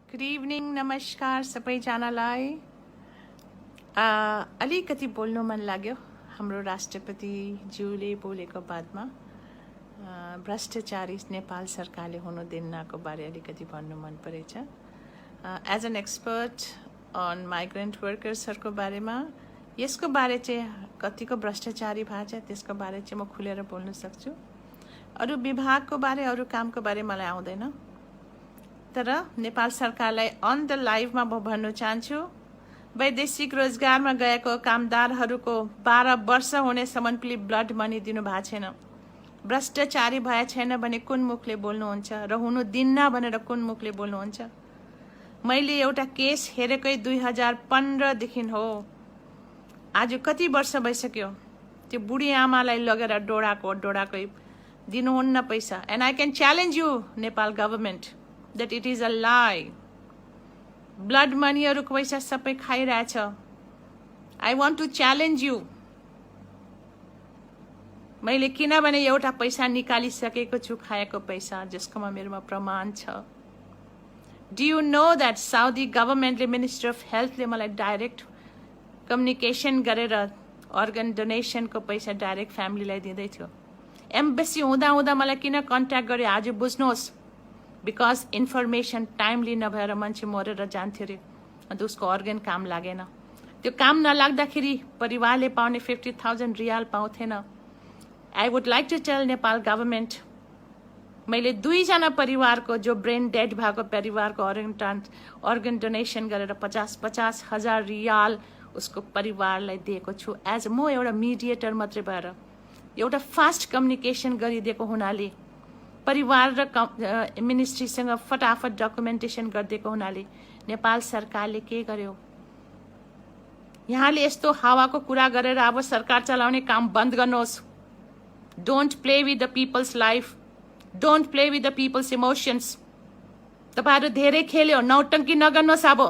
Good evening, नमस्कार सबैजनालाई। अलिकति बोल्नु मन लाग्यो हाम्रो राष्ट्रपतिज्यूले बोलेको बादमा भ्रष्टाचारी नेपाल सरकारले हुनु दिन्नको बारे अलिकति भन्नु मन परेछ। As an expert on migrant वर्कर्सहरूको बारेमा यसको बारे चाहिँ कतिको भ्रष्टाचारी भएको छ त्यसको बारे चाहिँ म खुलेर बोल्न सक्छु। अरू विभागको बारे अरू कामको बारे मलाई आउँदैन, तर नेपाल सरकारलाई अन द लाइभमा म भन्न चाहन्छु, वैदेशिक रोजगारमा गएको कामदारहरूको 12 वर्ष हुनेसम्म पनि ब्लड मनी दिनु भएको छैन। भ्रष्टाचारी भए छैन भने कुन मुखले बोल्नुहुन्छ र हुनु दिन्न भनेर कुन मुखले बोल्नुहुन्छ? मैले एउटा केस हेरेकै 2015 देखि हो, आज कति वर्ष भइसक्यो। त्यो बुढी आमालाई लगेर डोडाकै दिनुहुन्न पैसा। And I can challenge you Nepal government that it is a lie. Blood मनीहरूको पैसा सबै खाइरहेछ। I want to challenge you. मैले किनभने एउटा पैसा निकालिसकेको छु, खाएको पैसा, जसकोमा मेरोमा प्रमाण छ। Do you know that Saudi गभर्मेन्टले मिनिस्टर अफ हेल्थले मलाई डाइरेक्ट कम्युनिकेसन गरेर अर्गन डोनेसनको पैसा डाइरेक्ट फ्यामिलीलाई दिँदै थियो। एम्बेसी हुँदा मलाई किन कन्ट्याक्ट गर्यो आज बुझ्नुहोस्। बिकज इन्फर्मेसन टाइमली नभएर मान्छे मरेर जान्थ्यो अरे, अन्त उसको अर्गन काम लागेन। त्यो काम नलाग्दाखेरि परिवारले पाउने 50,000 रियाल पाउँथेन। I would like to tell Nepal government, मैले 2जना परिवारको जो ब्रेन डेड भएको परिवारको अर्गन डोनेसन गरेर 50,000 हजार रियाल उसको परिवारलाई दिएको छु। एज म एउटा मिडिएटर मात्रै भएर एउटा फास्ट कम्युनिकेसन गरिदिएको हुनाले, परिवार र मिनिस्ट्रीसँग फटाफट डकुमेन्टेसन गरिदिएको हुनाले नेपाल सरकारले के गर्यो? यहाँले यस्तो हावाको कुरा गरेर अब सरकार चलाउने काम बन्द गर्नुहोस्। Don't play with the people's life, don't play with the people's emotions. तपाईँहरू धेरै खेल्यो, नौटङ्की नगर्नुहोस्। अब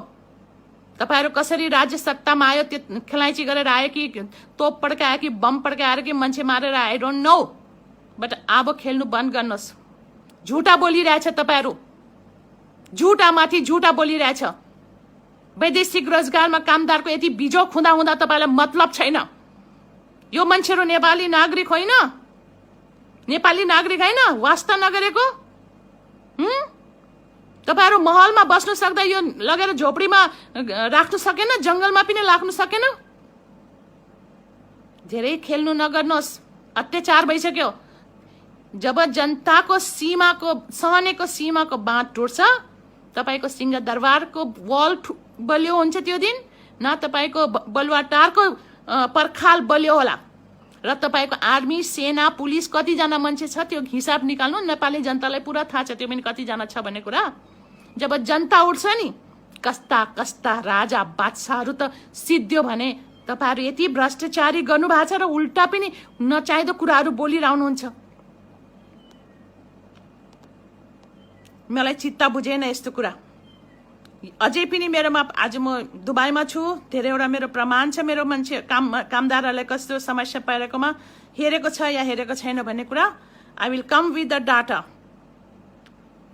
तपाईँहरू कसरी राज्य सत्तामा आयो, त्यो खेलाइची गरेर आयो कि तोप पड्कायो कि बम पड्काएर कि मान्छे मारेर, आई डोन्ट नो, बट अब खेल्नु बन्द गर्नुहोस्। झुटा बोलिरहेछ तपाईँहरू, झुटामाथि झुटा बोलिरहेछ। वैदेशिक रोजगारमा कामदारको यति बिजोक हुँदा तपाईँलाई मतलब छैन। यो मान्छेहरू नेपाली नागरिक होइन, नेपाली नागरिक होइन, वास्ता नगरेको। तपाईँहरू महलमा बस्नु सक्दा यो लगेर झोपडीमा राख्नु सकेन, जङ्गलमा पनि राख्नु सकेन। धेरै खेल्नु नगर्नुहोस्, अत्याचार भइसक्यो। जब जनताको सीमाको सहनेको सीमाको बाँध टुट्छ, तपाईँको सिंहदरबारको वल बलियो हुन्छ त्यो दिन, न तपाईँको बलुवाटारको पर्खाल बलियो होला। र तपाईँको आर्मी, सेना, पुलिस कतिजना मान्छे छ त्यो हिसाब निकाल्नु। नेपाली जनतालाई पुरा थाहा छ त्यो पनि कतिजना छ भन्ने कुरा। जब जनता उठ्छ नि, कस्ता कस्ता राजा बादशाहहरू त सिद्धियो भने तपाईँहरू यति भ्रष्टाचारी गर्नुभएको छ र उल्टा पनि नचाहिँदो कुराहरू बोलिरहनुहुन्छ। मलाई चित्त बुझेन यस्तो कुरा। अझै पनि मेरोमा, आज म दुबईमा छु, धेरैवटा मेरो प्रमाण छ मेरो मान्छे कामदारहरूलाई कस्तो समस्या पाइरहेकोमा, हेरेको छ या हेरेको छैन भन्ने कुरा। I will come with the data,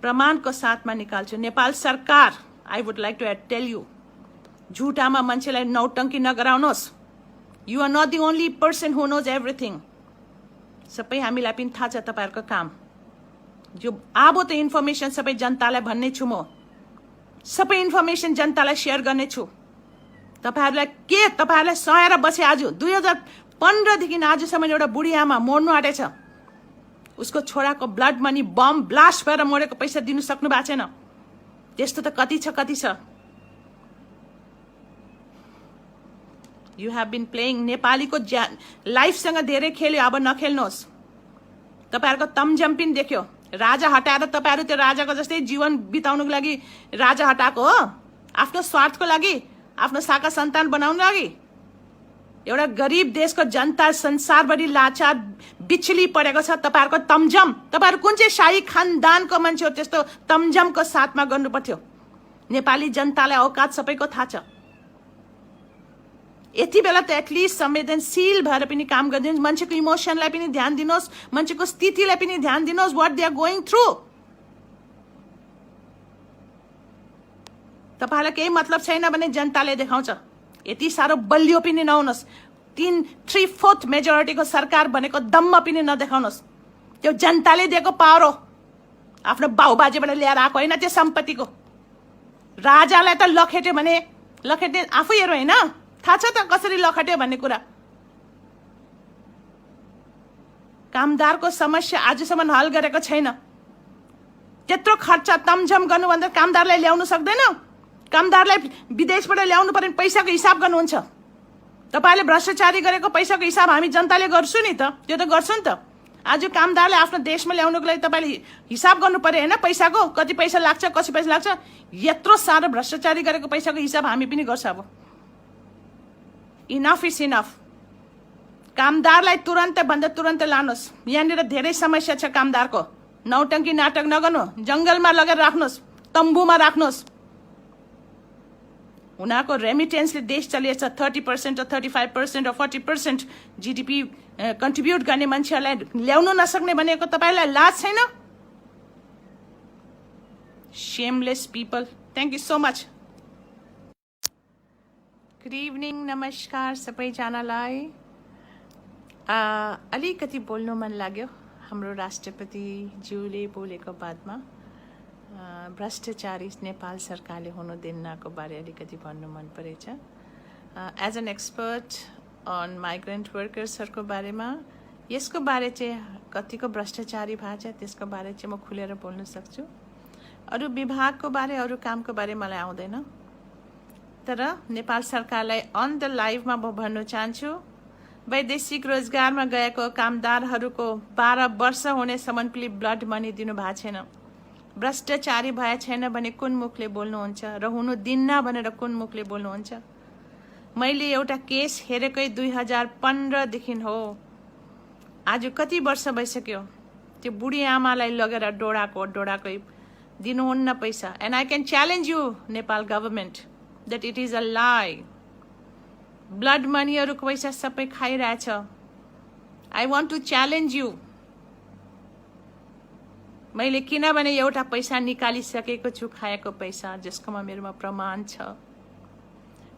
प्रमाणको साथमा निकाल्छु। नेपाल सरकार, I would like to tell you, झुटामा मान्छेलाई नौटङ्की नगराउनुहोस्। You are not the only person who knows everything. सबै हामीलाई पनि थाहा छ तपाईँहरूको काम। जो अब त इन्फर्मेसन सबै जनतालाई भन्ने छु, म सबै इन्फर्मेसन जनतालाई सेयर गर्ने छु। तपाईँहरूलाई सहेर बसे। आज 2015 देखि आजसम्म एउटा बुढी आमा मर्नु आँटेछ, उसको छोराको ब्लड मनी बम ब्लास्ट भएर मरेको पैसा दिनु सक्नु भएको छैन। त्यस्तो त कति छ। You have been playing. नेपालीको लाइफसँग धेरै खेल्यो, अब नखेल्नुहोस्। तपाईँहरूको तमझम पनि देख्यो। राजा हटाएर तपाईँहरू त्यो राजाको जस्तै जीवन बिताउनुको लागि राजा हटाएको हो, आफ्नो स्वार्थको लागि, आफ्नो शाखा सन्तान बनाउनु लागि। एउटा गरिब देशको जनता संसारभरि लाचार बिचली परेको छ। तपाईँहरूको तमझम, तपाईँहरू कुन चाहिँ शाही खानदानको मान्छे हो त्यस्तो तमझमको साथमा गर्नु पर्थ्यो? नेपाली जनतालाई औकात सबैको थाहा छ। यति बेला त एटलिस्ट संवेदनशील भएर पनि काम गरिदिनुहोस्। मान्छेको इमोसनलाई पनि ध्यान दिनुहोस्, मान्छेको स्थितिलाई पनि ध्यान दिनुहोस्, what they are going through. तपाईँलाई केही मतलब छैन भने जनताले देखाउँछ। यति साह्रो बलियो पनि नहुनुहोस्। 3/4 मेजोरिटीको सरकार भनेको दम्म पनि नदेखाउनुहोस्। त्यो जनताले दिएको पावर हो, आफ्नो बाउबाजेबाट ल्याएर आएको होइन। त्यो सम्पत्तिको राजालाई त लखेट्यो भने लखेट्ने आफै हेरो होइन, थाहा छ त कसरी लखेट्यो भन्ने कुरा। कामदारको समस्या आजसम्म हल गरेको छैन। त्यत्रो खर्च तमझम गर्नुभन्दा कामदारलाई ल्याउनु सक्दैन? कामदारलाई विदेशबाट ल्याउनु पर्ने पैसाको हिसाब गर्नुहुन्छ। तपाईँले भ्रष्टाचारी गरेको पैसाको हिसाब हामी जनताले गर्छु नि त, त्यो त गर्छु नि त। आज कामदारलाई आफ्नो देशमा ल्याउनुको लागि तपाईँले हिसाब गर्नु पर्यो होइन, पैसाको कति पैसा लाग्छ, कति पैसा लाग्छ। यत्रो साह्रो भ्रष्टाचारी गरेको पैसाको हिसाब हामी पनि गर्छ। अब इनफ इज इनफ। कामदारलाई तुरन्तै भन्दा तुरन्तै लानुहोस्। यहाँनिर धेरै समस्या छ कामदारको। नौटङ्की नाटक नगर्नु, जङ्गलमा लगेर राख्नुहोस्, तम्बुमा राख्नुहोस्। उनीहरूको रेमिटेन्सले देश चलिएछ। 30% or 35% or 40% GDP कन्ट्रिब्युट गर्ने मान्छेहरूलाई ल्याउनु नसक्ने भनेको तपाईँलाई लाज छैन? Shameless people. Thank you so much. Good evening, नमस्कार सबैजनालाई। अलिकति बोल्नु मन लाग्यो हाम्रो राष्ट्रपतिज्यूले बोलेको बादमा। भ्रष्टाचारी नेपाल सरकारले हुनु दिन्नको बारे अलिकति भन्नु मन परेछ। As an expert on migrant वर्कर्सहरूको बारेमा, यसको बारे चाहिँ कतिको भ्रष्टाचारी भएको छ त्यसको बारे चाहिँ म खुलेर बोल्न सक्छु। अरू विभागको बारे, अरू कामको बारे मलाई आउँदैन। तर नेपाल सरकारलाई अन द लाइभमा म भन्न चाहन्छु, वैदेशिक रोजगारमा गएको कामदारहरूको 12 वर्ष हुनेसम्म पनि ब्लड मनी दिनु भएको छैन। भ्रष्टाचारी भए छैन भने कुन मुखले बोल्नुहुन्छ र हुनु दिन्न भनेर कुन मुखले बोल्नुहुन्छ? मैले एउटा केस हेरेकै 2015 देखि हो। आज कति वर्ष भइसक्यो। त्यो बुढी आमालाई लगेर डोडाकै दिनुहुन्न पैसा। And I can challenge you Nepal government that it is a lie. Blood मनीहरूको पैसा सबै खाइरहेछ। I want to challenge you. मैले किनभने एउटा पैसा निकालिसकेको छु, खाएको पैसा, जसकोमा मेरोमा प्रमाण छ।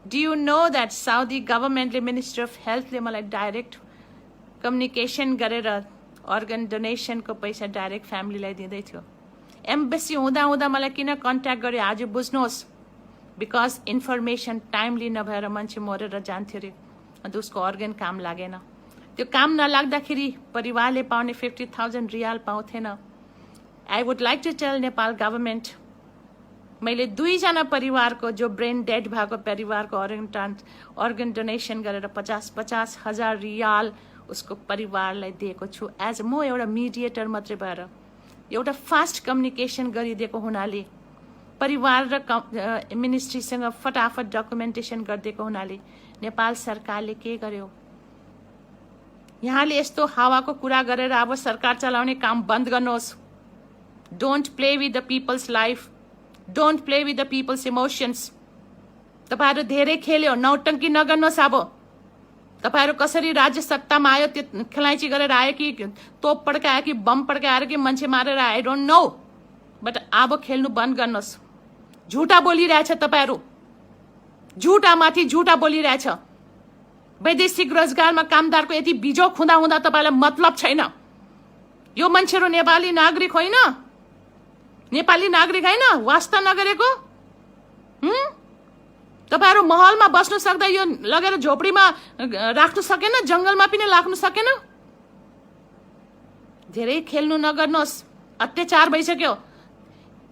Do you know that Saudi गभर्मेन्टले, मिनिस्टर अफ हेल्थले मलाई डाइरेक्ट कम्युनिकेसन गरेर अर्गन डोनेसनको पैसा डाइरेक्ट फ्यामिलीलाई दिँदै थियो। एम्बेसी हुँदा मलाई किन कन्ट्याक्ट गर्यो आज बुझ्नुहोस्। बिकज इन्फर्मेसन टाइमली नभएर मान्छे मरेर जान्थ्यो अरे, अन्त उसको अर्गन काम लागेन। त्यो काम नलाग्दाखेरि परिवारले पाउने 50,000 रियाल पाउँथेन। I would like to tell Nepal government, मैले 2जना परिवारको जो ब्रेन डेड भएको परिवारको अर्गन डोनेसन गरेर 50-50 हजार रियाल उसको परिवारलाई दिएको छु। एज म एउटा मिडिएटर मात्रै भएर एउटा फास्ट कम्युनिकेसन गरिदिएको हुनाले, परिवार र मिनिस्ट्रीसँग फटाफट डकुमेन्टेसन गरिदिएको हुनाले नेपाल सरकारले के गर्यो? यहाँले यस्तो हावाको कुरा गरेर अब सरकार चलाउने काम बन्द गर्नुहोस्। Don't play with the people's life, don't play with the people's emotions. तपाईँहरू धेरै खेल्यो, नौटङ्की नगर्नुहोस्। अब तपाईँहरू कसरी राज्य सत्तामा आयो, त्यो खेलाइची गरेर आयो कि तोप पड्कायो कि बम पड्काएर कि मान्छे मारेर, आई डोन्ट नो, बट अब खेल्नु बन्द गर्नुहोस्। झुटा बोलिरहेछ तपाईँहरू, झुटामाथि झुटा बोलिरहेछ। वैदेशिक रोजगारमा कामदारको यति बिजोक हुँदा तपाईँलाई मतलब छैन। यो मान्छेहरू नेपाली नागरिक होइन, नेपाली नागरिक होइन, वास्ता नगरेको। तपाईँहरू महलमा बस्नु सक्दा यो लगेर झोपडीमा राख्नु सकेन, जङ्गलमा पनि राख्नु सकेन। धेरै खेल्नु नगर्नुहोस्, अत्याचार भइसक्यो।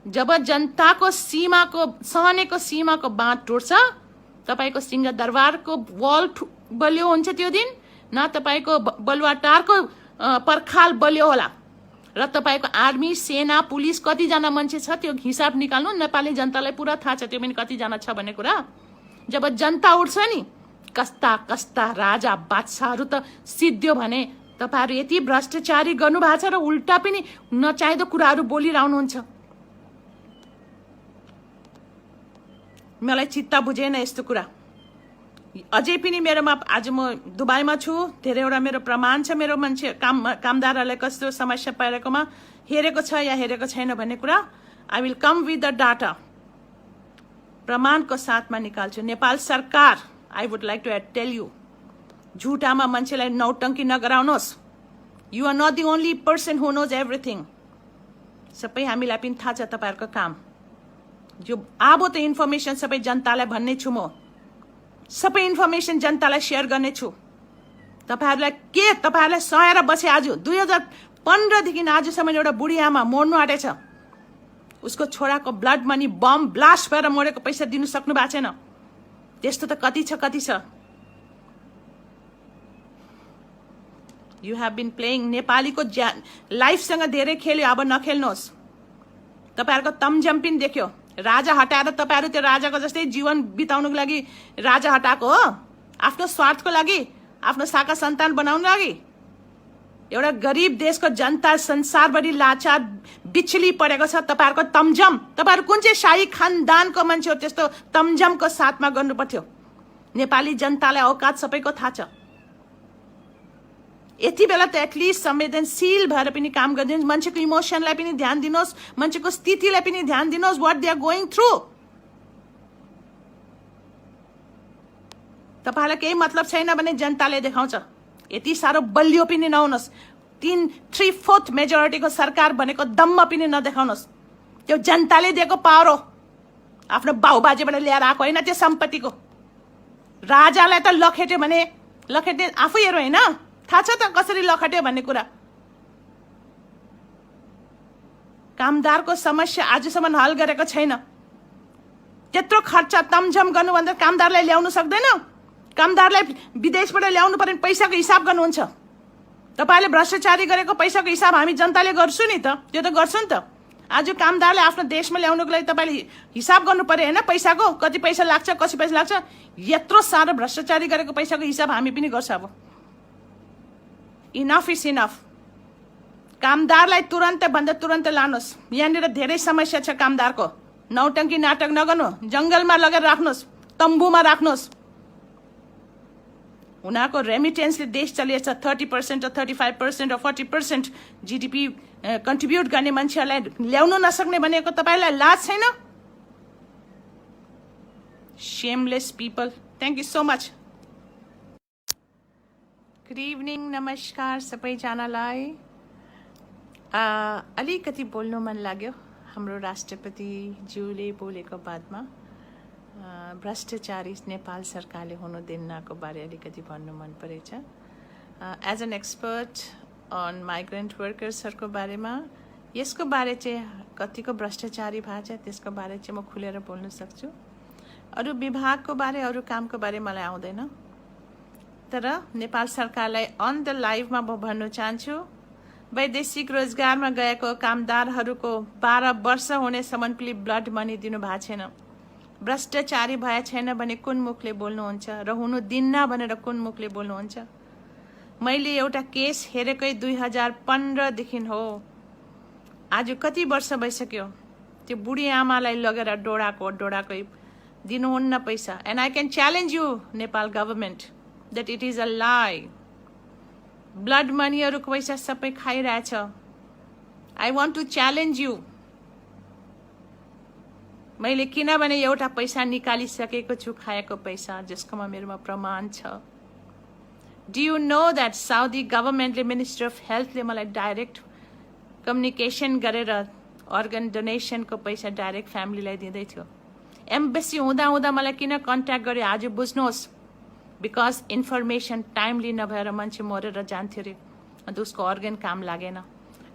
जब जनताको सीमाको, सहनेको सीमाको बाँध टुट्छ, तपाईँको सिंहदरबारको वल बलियो हुन्छ त्यो दिन, न तपाईँको बलुवाटारको पर्खाल बलियो होला। र तपाईँको आर्मी, सेना, पुलिस कतिजना मान्छे छ त्यो हिसाब निकाल्नु। नेपाली जनतालाई पुरा थाहा छ त्यो पनि कतिजना छ भन्ने कुरा। जब जनता उठ्छ नि, कस्ता कस्ता राजा बादशाहहरू त सिद्धियो भने तपाईँहरू यति भ्रष्टाचारी गर्नु भएको छ र उल्टा पनि नचाहिँदो कुराहरू बोलिरहनुहुन्छ। मलाई चित्त बुझेन यस्तो कुरा। अझै पनि मेरोमा, आज म दुबईमा छु, धेरैवटा मेरो प्रमाण छ मेरो मान्छे कामदारहरूलाई कस्तो समस्या परेकोमा, हेरेको छ या हेरेको छैन भन्ने कुरा। I will come with the data. प्रमाणको साथमा निकाल्छु। नेपाल सरकार, I would like to tell you, झुटामा मान्छेलाई नौटङ्की नगराउनुहोस्। You are not the only person who knows everything. सबै हामीलाई पनि थाहा छ तपाईँहरूको काम। जो अब त इन्फर्मेसन सबै जनतालाई भन्ने छु म, सबै इन्फर्मेसन जनतालाई सेयर गर्ने छु। तपाईँहरूलाई सहेर बसे। आज 2015 देखि आजसम्म एउटा बुढी आमा मर्नु आँटेछ। उसको छोराको ब्लड मनी बम ब्लास्ट भएर मरेको पैसा दिनु सक्नु भएको छैन। त्यस्तो त कति छ। You have been playing. नेपालीको लाइफसँग धेरै खेल्यो, अब नखेल्नुहोस्। तपाईँहरूको तमझम पनि देख्यो। राजा हटाएर तपाईँहरू त्यो राजाको जस्तै जीवन बिताउनुको लागि राजा हटाएको हो, आफ्नो स्वार्थको लागि, आफ्नो शाखा सन्तान बनाउनु लागि। एउटा गरिब देशको जनता संसारभरि लाचार बिछली परेको छ। तपाईँहरूको तमझम। तपाईँहरू कुन चाहिँ शाही खानदानको मान्छे हो त्यस्तो तमझमको साथमा गर्नु पर्थ्यो? नेपाली जनतालाई औकात सबैको थाहा छ। यति बेला त एटलिस्ट संवेदनशील भएर पनि काम गरिदिनुहोस्। मान्छेको इमोसनलाई पनि ध्यान दिनुहोस्, मान्छेको स्थितिलाई पनि ध्यान दिनुहोस्, what they are going through. तपाईँलाई केही मतलब छैन भने जनताले देखाउँछ। यति साह्रो बलियो पनि नहुनुहोस्। 3/4 मेजोरिटीको सरकार भनेको दम्म पनि नदेखाउनुहोस्। त्यो जनताले दिएको पावर हो, आफ्नो बाउबाजेबाट ल्याएर आएको होइन। त्यो सम्पत्तिको राजालाई त लखेट्यो भने लखेट्ने आफै हेरौँ होइन, थाहा छ त कसरी लखेट्यो भन्ने कुरा। कामदारको समस्या आजसम्म हल गरेको छैन। त्यत्रो खर्च तमझम गर्नुभन्दा कामदारलाई ल्याउनु सक्दैन? कामदारलाई विदेशबाट ल्याउनु पर्ने पैसाको हिसाब गर्नुहुन्छ। तपाईँले भ्रष्टाचारी गरेको पैसाको हिसाब हामी जनताले गर्छु नि त, त्यो त गर्छु नि त। आज कामदारलाई आफ्नो देशमा ल्याउनुको लागि तपाईँले हिसाब गर्नु पर्यो होइन, पैसाको कति पैसा लाग्छ, कति पैसा लाग्छ। यत्रो साह्रो भ्रष्टाचारी गरेको पैसाको हिसाब हामी पनि गर्छ। अब इनफ इज इनफ। कामदारलाई तुरन्त भन्दा तुरन्त लानुहोस्। यहाँनिर धेरै समस्या छ कामदारको। नौटङ्की नाटक नगर्नु, जङ्गलमा लगेर राख्नुहोस्, तम्बुमा राख्नुहोस्। उनीहरूको रेमिटेन्सले देश चलिएछ। 30% 35% 40% GDP कन्ट्रिब्युट गर्ने मान्छेहरूलाई ल्याउनु नसक्ने भनेको तपाईँलाई लाज छैन? Shameless people. Thank you so much. Good evening, नमस्कार सबैजनालाई। अलिकति बोल्नु मन लाग्यो हाम्रो राष्ट्रपतिज्यूले बोलेको बादमा। भ्रष्टाचारी नेपाल सरकारले हुनु दिन्नको बारे अलिकति भन्नु मन परेछ। As an expert on migrant वर्कर्सहरूको बारेमा, यसको बारे चाहिँ कतिको भ्रष्टाचारी भएको छ त्यसको बारे चाहिँ म खुलेर बोल्न सक्छु। अरू विभागको बारे, अरू कामको बारे मलाई आउँदैन। तर नेपाल सरकारलाई अन द लाइभमा म भन्न चाहन्छु, वैदेशिक रोजगारमा गएको कामदारहरूको 12 वर्ष हुनेसम्म पनि ब्लड मनी दिनु भएको छैन। भ्रष्टाचारी भए छैन भने कुन मुखले बोल्नुहुन्छ र हुनु दिन्न भनेर कुन मुखले बोल्नुहुन्छ? मैले एउटा केस हेरेकै 2015 देखि हो। आज कति वर्ष भइसक्यो। त्यो बुढी आमालाई लगेर डोडाकै दिनुहुन्न पैसा। And I can challenge you Nepal government that it is a lie. Blood मनीहरूको पैसा सबै खाइरहेछ। I want to challenge you. मैले किनभने एउटा पैसा निकालिसकेको छु, खाएको पैसा, जसकोमा मेरोमा प्रमाण छ। Do you know that Saudi गभर्मेन्टले, मिनिस्ट्री अफ हेल्थले मलाई डाइरेक्ट कम्युनिकेसन गरेर अर्गन डोनेसनको पैसा डाइरेक्ट फ्यामिलीलाई दिँदै थियो। एम्बेसी हुँदा मलाई किन कन्ट्याक्ट गर्यो आज बुझ्नुहोस्। बिकज इन्फर्मेसन टाइमली नभएर मान्छे मरेर जान्थ्यो अरे, अन्त उसको अर्गन काम लागेन।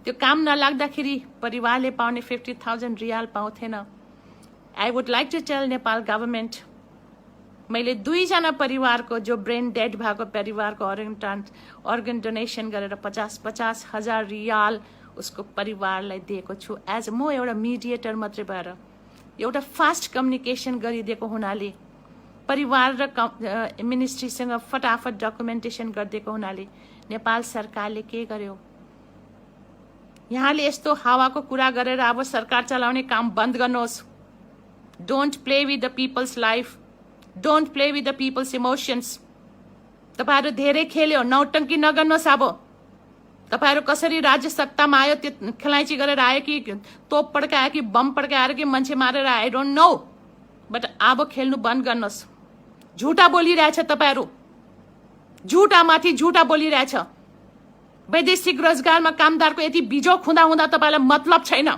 त्यो काम नलाग्दाखेरि परिवारले पाउने 50,000 रियाल पाउँथेन। I would like to tell Nepal government, मैले 2जना परिवारको, जो ब्रेन डेड भएको परिवारको अर्गन डोनेसन गरेर 50,000 हजार रियाल उसको परिवारलाई दिएको छु। एज म एउटा मिडिएटर मात्रै भएर एउटा फास्ट कम्युनिकेसन गरिदिएको हुनाले, परिवार र मिनिस्ट्रीसँग फटाफट डकुमेन्टेसन गरिदिएको हुनाले नेपाल सरकारले के गर्यो? यहाँले यस्तो हावाको कुरा गरेर अब सरकार चलाउने काम बन्द गर्नुहोस्। Don't play with the people's life, don't play with the people's emotions. तपाईँहरू धेरै खेल्यो, नौटङ्की नगर्नुहोस्। अब तपाईँहरू कसरी राज्य सत्तामा आयो, त्यो खेलाइची गरेर आयो कि तोप पड्कायो कि बम पड्काएर कि मान्छे मारेर, आई डोन्ट नो, बट अब खेल्नु बन्द गर्नुहोस्। झुटा बोलिरहेछ तपाईहरू, झुटामाथि झुटा बोलिरहेछ। वैदेशिक रोजगारमा कामदारको यति बिजोक हुँदा हुँदा तपाईलाई मतलब छैन।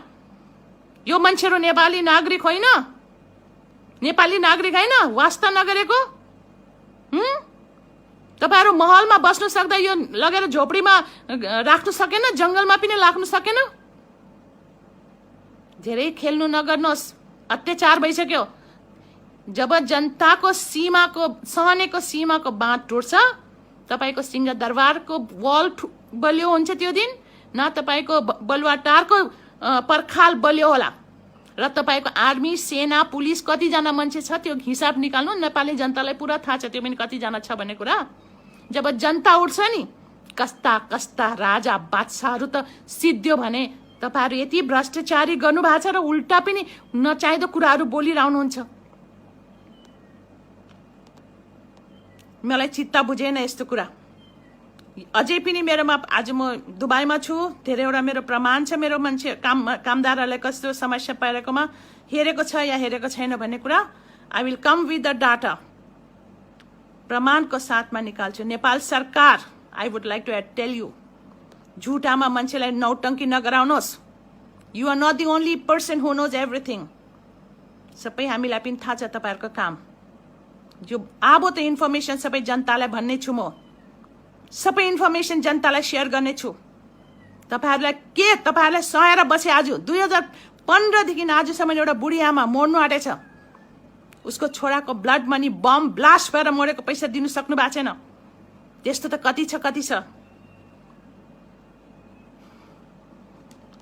यो मान्छेहरू नेपाली नागरिक होइन, नेपाली नागरिक होइन, वास्ता नगरेको। तपाईहरू महलमा बस्नु सक्दा यो लगेर झोपडीमा राख्नु सकेन, जंगलमा पनि राख्नु सकेन। धेरै खेल्नु नगर्नुहोस्, अत्याचार भइसक्यो। जब जनताको सीमाको सहनेको सीमाको बाँध टुट्छ, तपाईको सिंहदरबारको वल बलियो हुन्छ त्यो दिन, न तपाईको बलुवाटारको पर्खाल बलियो होला। र तपाईको आर्मी, सेना, पुलिस कतिजना मान्छे छ त्यो हिसाब निकाल्नु। नेपाली जनतालाई पुरा थाहा छ त्यो पनि कतिजना छ भन्ने कुरा। जब जनता उठ्छ नि, कस्ता कस्ता राजा बादशाहहरू त सिद्धियो भने तपाईहरू यति भ्रष्टाचारी गर्नु भएको छ र उल्टा पनि नचाहिँदो कुराहरू बोलिरहनुहुन्छ। मलाई चित्त बुझेन यस्तो कुरा। अझै पनि मेरोमा, आज म दुबईमा छु, धेरैवटा मेरो प्रमाण छ मेरो मान्छे कामदारहरूलाई कस्तो समस्या परेकोमा, हेरेको छ या हेरेको छैन भन्ने कुरा। I will come with the data, प्रमाणको साथमा निकाल्छु। नेपाल सरकार, I would like to tell you, झुटामा मान्छेलाई नौटङ्की नगराउनुहोस्। You are not the only person who knows everything. सबै हामीलाई पनि थाहा छ तपाईँहरूको काम। जो अब त इन्फर्मेसन सबै जनतालाई भन्ने छु म, सबै इन्फर्मेसन जनतालाई सेयर गर्ने छु। तपाईँहरूलाई सहेर बसे। आज 2015 देखि आजसम्म एउटा बुढी आमा मर्नु आँटेछ, उसको छोराको ब्लड मनी बम ब्लास्ट भएर मरेको पैसा दिनु सक्नु भएको छैन। त्यस्तो त कति छ कति छ।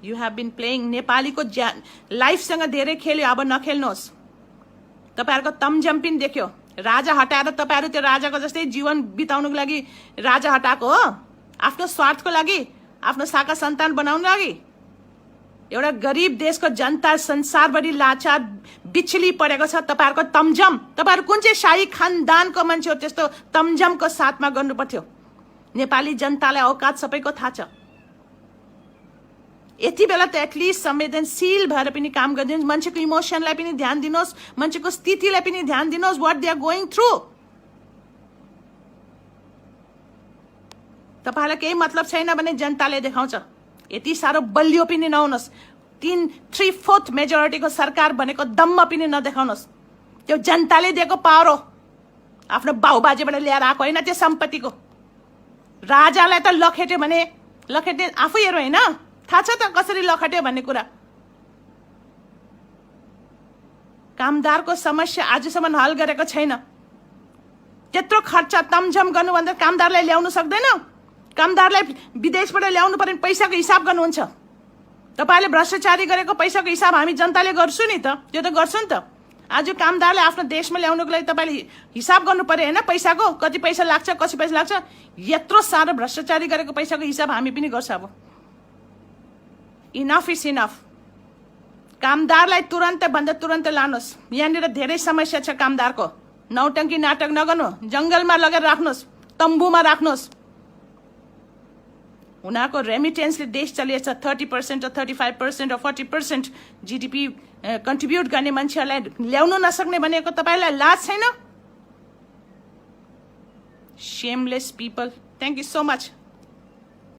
You have been playing. नेपालीको लाइफसँग धेरै खेल्यो, अब नखेल्नुहोस्। तपाईँहरूको तमझम पनि देख्यो। राजा हटाएर तपाईहरू त्यो राजाको जस्तै जीवन बिताउनुको लागि राजा हटाएको हो, आफ्नो स्वार्थको लागि, आफ्नो शाखा सन्तान बनाउनु लागि। एउटा गरिब देशको जनता संसारभरि लाचार बिचली परेको छ। तपाईहरूको तमझम, तपाईहरू कुन चाहिँ शाही खानदानको मान्छे हो त्यस्तो तमझमको साथमा गर्नु पर्थ्यो। नेपाली जनतालाई औकात सबैको थाहा छ। यति बेला त एटलिस्ट संवेदनशील भएर पनि काम गरिदिनुहोस्। मान्छेको इमोसनलाई पनि ध्यान दिनुहोस्, मान्छेको स्थितिलाई पनि ध्यान दिनुहोस्, what they are going through. तपाईलाई केही मतलब छैन भने जनताले देखाउँछ। यति साह्रो बलियो पनि नहुनुहोस्। 3/4 मेजोरिटीको सरकार भनेको दम्म पनि नदेखाउनुहोस्। त्यो जनताले दिएको पावर हो, आफ्नो बाउबाजेबाट ल्याएर आएको होइन त्यो सम्पत्तिको। राजालाई त लखेट्यो भने लखेट्ने आफै हेरो होइन, थाहा छ त कसरी लखेट्यो भन्ने कुरा। कामदारको समस्या आजसम्म हल गरेको छैन। त्यत्रो खर्च तमझम गर्नुभन्दा कामदारलाई ल्याउनु सक्दैन। कामदारलाई विदेशबाट ल्याउनु पर्ने पैसाको हिसाब गर्नुहुन्छ। तपाईँले भ्रष्टाचारी गरेको पैसाको हिसाब हामी जनताले गर्छु नि त, त्यो त गर्छु नि त। आज कामदारलाई आफ्नो देशमा ल्याउनुको लागि तपाईँले हिसाब गर्नु पर्यो होइन, पैसाको कति पैसा लाग्छ, कति पैसा लाग्छ। यत्रो साह्रो भ्रष्टाचारी गरेको पैसाको हिसाब हामी पनि गर्छ। अब इनफ इज इनफ। कामदारलाई तुरन्त भन्दा तुरन्त लानुहोस्। यहाँनिर धेरै समस्या छ कामदारको। नौटङ्की नाटक नगर्नु, जङ्गलमा लगेर राख्नुहोस्, तम्बुमा राख्नुहोस्। उनीहरूको रेमिटेन्सले देश चलिएछ। 30% or 35% or 40% GDP कन्ट्रिब्युट गर्ने मान्छेहरूलाई ल्याउनु नसक्ने भनेको तपाईँलाई लाज छैन? Shameless people. Thank you so much.